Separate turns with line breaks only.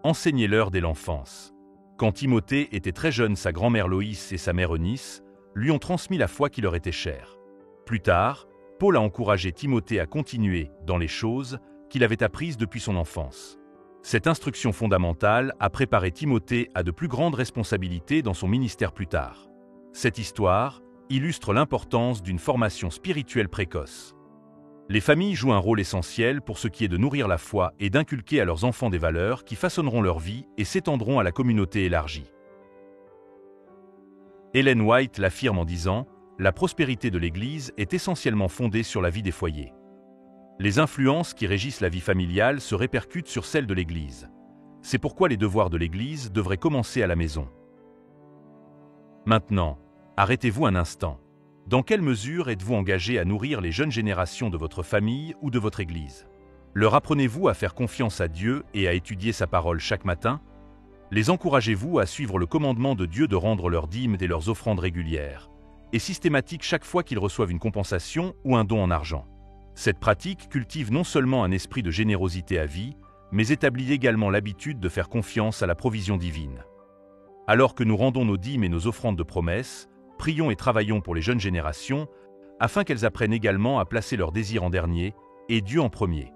Enseignez-leur dès l'enfance. Quand Timothée était très jeune, sa grand-mère Loïs et sa mère Eunice lui ont transmis la foi qui leur était chère. Plus tard, Paul a encouragé Timothée à continuer dans les choses qu'il avait apprises depuis son enfance. Cette instruction fondamentale a préparé Timothée à de plus grandes responsabilités dans son ministère plus tard. Cette histoire illustre l'importance d'une formation spirituelle précoce. Les familles jouent un rôle essentiel pour ce qui est de nourrir la foi et d'inculquer à leurs enfants des valeurs qui façonneront leur vie et s'étendront à la communauté élargie. Ellen White l'affirme en disant « La prospérité de l'Église est essentiellement fondée sur la vie des foyers. Les influences qui régissent la vie familiale se répercutent sur celle de l'Église. C'est pourquoi les devoirs de l'Église devraient commencer à la maison. » Maintenant, arrêtez-vous un instant. Dans quelle mesure êtes-vous engagé à nourrir les jeunes générations de votre famille ou de votre Église? Leur apprenez-vous à faire confiance à Dieu et à étudier sa parole chaque matin? Les encouragez-vous à suivre le commandement de Dieu de rendre leurs dîmes et leurs offrandes régulières et systématiques chaque fois qu'ils reçoivent une compensation ou un don en argent? Cette pratique cultive non seulement un esprit de générosité à vie, mais établit également l'habitude de faire confiance à la provision divine. Alors que nous rendons nos dîmes et nos offrandes de promesses, prions et travaillons pour les jeunes générations, afin qu'elles apprennent également à placer leurs désirs en dernier et Dieu en premier.